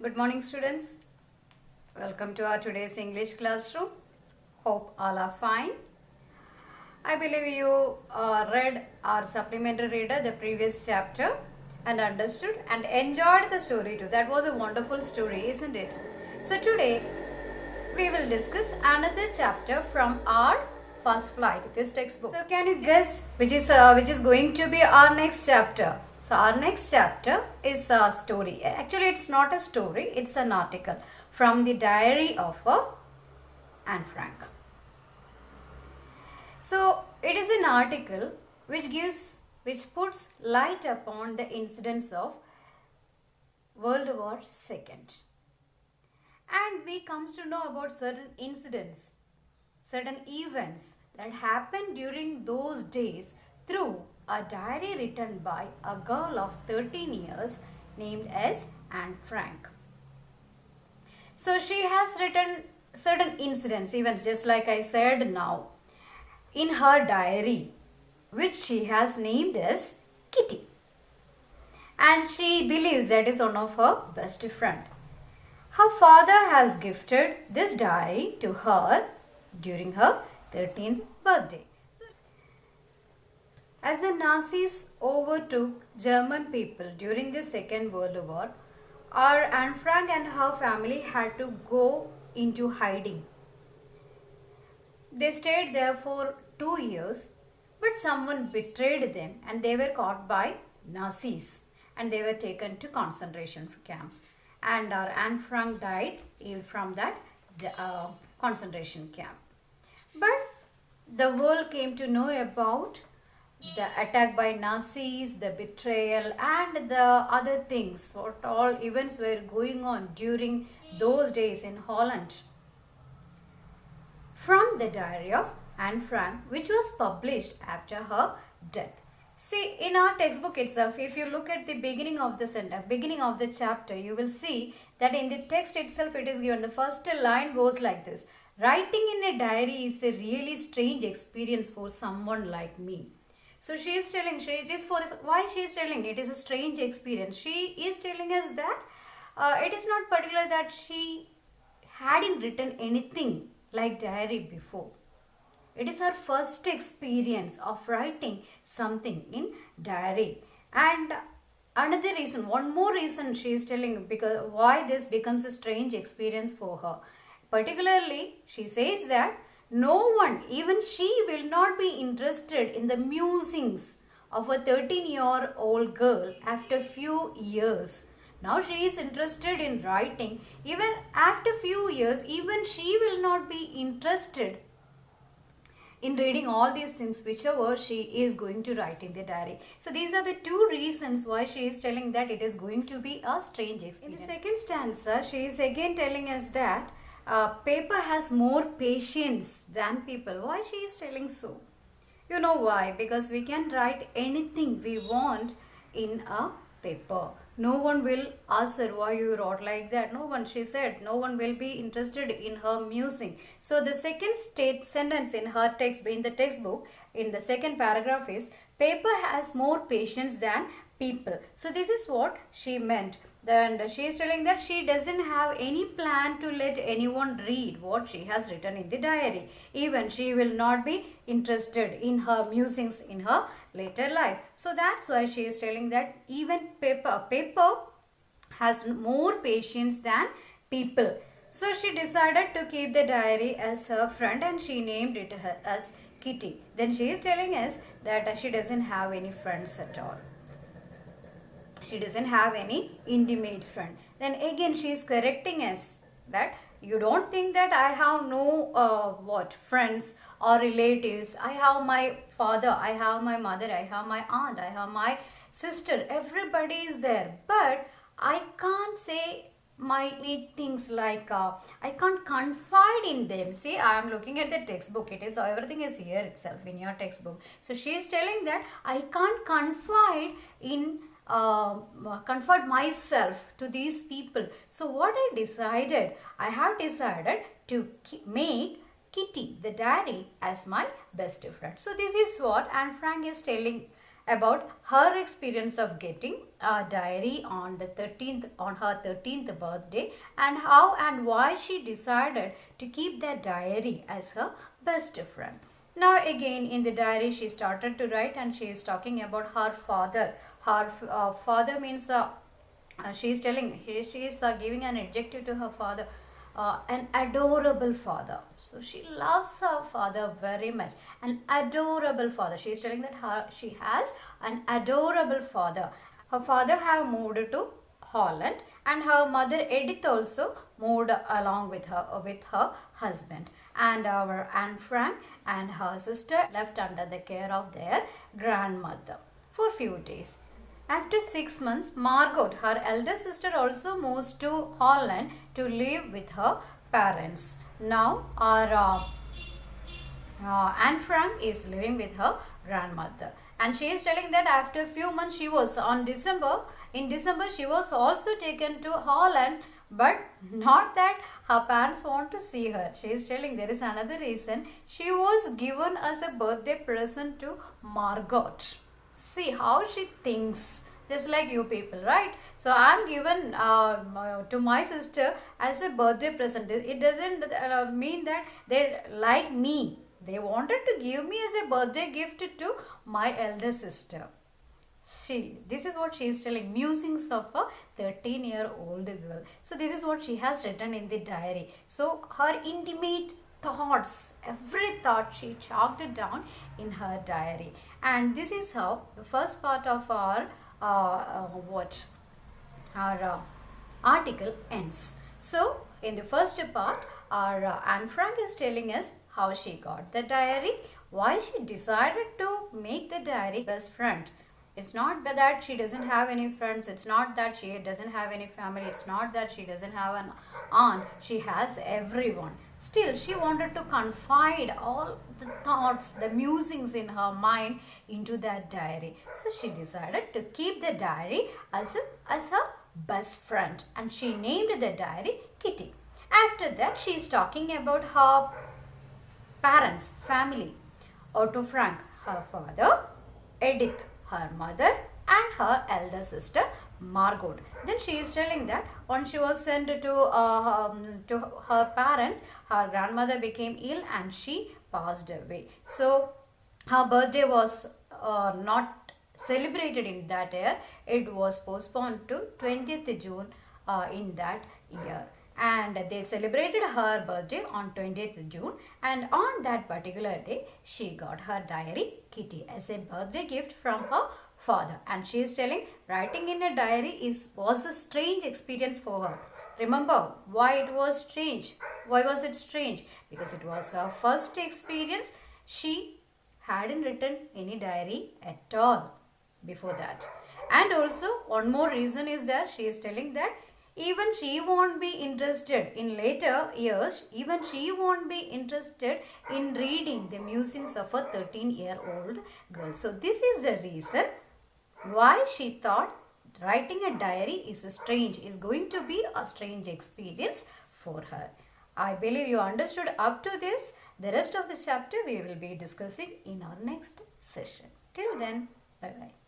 Good morning, students. Welcome to our today's English classroom. Hope all are fine. I believe you read our supplementary reader, the previous chapter, and understood and enjoyed the story too. That was a wonderful story, isn't it? So today we will discuss another chapter from our first flight, this textbook. So can you guess which is going to be our next chapter? So our next chapter is a story. Actually, it's not a story, it's an article from the diary of Anne Frank. So it is an article which puts light upon the incidents of World War II. And we comes to know about certain incidents, certain events that happened during those days through a diary written by a girl of 13 years named as Anne Frank. So she has written certain incidents, events, just like I said now, in her diary, which she has named as Kitty. And she believes that is one of her best friend. Her father has gifted this diary to her during her 13th birthday. So, as the Nazis overtook German people during the Second World War, our Anne Frank and her family had to go into hiding. They stayed there for 2 years, but someone betrayed them and they were caught by Nazis and they were taken to concentration camp. And our Anne Frank died from that concentration camp. But the world came to know about the attack by Nazis, the betrayal and the other things, what all events were going on during those days in Holland, from the diary of Anne Frank, which was published after her death. See, in our textbook itself, if you look at the beginning of the chapter, you will see that in the text itself it is given. The first line goes like this: writing in a diary is a really strange experience for someone like me. So she is telling, why she is telling it is a strange experience. She is telling us that it is not particular that she hadn't written anything like diary before. It is her first experience of writing something in diary. And another reason, one more reason she is telling because why this becomes a strange experience for her. Particularly, she says that no one, even she, will not be interested in the musings of a 13-year-old girl after few years. Now she is interested in writing. Even after few years, even she will not be interested in reading all these things whichever she is going to write in the diary. So these are the two reasons why she is telling that it is going to be a strange experience. In the second stanza, she is again telling us that paper has more patience than people. Why she is telling so? You know why? Because we can write anything we want in a paper. No one will ask her why you wrote like that. No one, she said, no one will be interested in her musing. So the second sentence in her text, in the textbook, in the second paragraph is, paper has more patience than people. So this is what she meant. Then she is telling that she doesn't have any plan to let anyone read what she has written in the diary. Even she will not be interested in her musings in her later life. So that's why she is telling that even paper has more patience than people. So she decided to keep the diary as her friend and she named it as Kitty. Then she is telling us that she doesn't have any friends at all. She doesn't have any intimate friend. Then again she is correcting us that you don't think that I have no friends or relatives. I have my father, I have my mother, I have my aunt, I have my sister. Everybody is there. But I can't say my things like I can't confide in them. See, I am looking at the textbook. It is everything is here itself in your textbook. So she is telling that I can't confide in confide myself to these people. So what I have decided to make Kitty the diary as my best friend. So this is what Anne Frank is telling about her experience of getting a diary on her 13th birthday, and how and why she decided to keep that diary as her best friend. Now again in the diary she started to write, and she is talking about her father. Her father means she is giving an adjective to her father, an adorable father. So she loves her father very much, an adorable father. She is telling that she has an adorable father. Her father have moved to Holland, and her mother Edith also moved along with her husband, and our Anne Frank and her sister left under the care of their grandmother for few days. After 6 months, Margot, her elder sister, also moves to Holland to live with her parents. Now, our Anne Frank is living with her grandmother, and she is telling that after a few months in December she was also taken to Holland, but not that her parents want to see her. She is telling there is another reason. She was given as a birthday present to Margot. See how she thinks, just like you people, right? So I'm given to my sister as a birthday present. It doesn't mean that they like me. They wanted to give me as a birthday gift to my elder sister. This is what she is telling, musings of a 13-year-old girl. So this is what she has written in the diary. So her intimate thoughts, every thought she chalked it down in her diary. And this is how the first part of our article ends. So in the first part, our Anne Frank is telling us how she got the diary, why she decided to make the diary best friend. It's not that she doesn't have any friends. It's not that she doesn't have any family. It's not that she doesn't have an aunt. She has everyone. Still, she wanted to confide all the thoughts, the musings in her mind into that diary. So she decided to keep the diary as her best friend, and she named the diary Kitty. After that, she is talking about her parents, family. Otto Frank, her father; Edith, her mother; and her elder sister Margot. Then she is telling that when she was sent to her parents, her grandmother became ill and she passed away. So her birthday was not celebrated in that year. It was postponed to 20th June in that year. And they celebrated her birthday on 20th June, and on that particular day she got her diary Kitty as a birthday gift from her father. And she is telling writing in a diary was a strange experience for her. Remember why it was strange? Why was it strange? Because it was her first experience. She hadn't written any diary at all before that. And also one more reason is that she is telling that even she won't be interested in later years, even she won't be interested in reading the musings of a 13-year-old girl. So this is the reason why she thought writing a diary is going to be a strange experience for her. I believe you understood up to this. The rest of the chapter we will be discussing in our next session. Till then, bye bye.